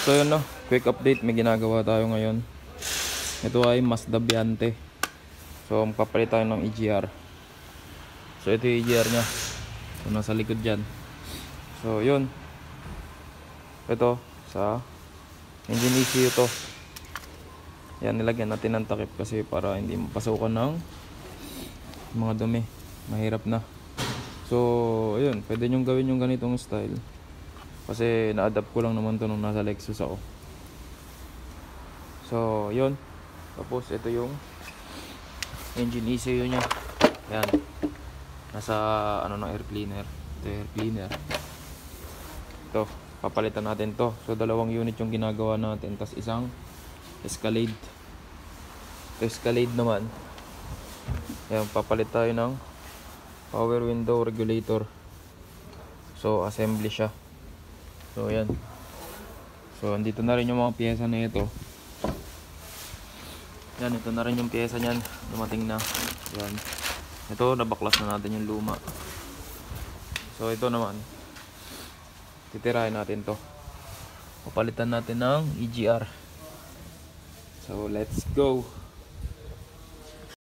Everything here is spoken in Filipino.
So yun no, quick update, may ginagawa tayo ngayon. Ito ay Mazda Viante. So magpapalit tayo ng EGR. So ito yung EGR nya. So nasa likod dyan. So yun. Ito sa engine ECU to. Yan, nilagyan natin ng takip kasi para hindi mapasukan ng mga dumi. Mahirap na. So ayun, pwede nyong gawin yung ganitong style. Kasi na-adapt ko lang naman to nung nasa Lexus ako. So yun. Tapos ito yung engine ECU nya. Yan. Nasa ano na air cleaner. Ito air cleaner. Ito, papalitan natin to. So dalawang unit yung ginagawa natin, tas isang Escalade. Ito Escalade naman. Yan, papalit tayo ng power window regulator. So assembly siya. So yan. So andito na rin yung mga piyesa na ito. Yan, ito na rin yung piyesa niyan. Dumating na. Yan. Ito, nabaklas na natin yung luma. So ito naman, titirahin natin to. Papalitan natin ng EGR. So let's go.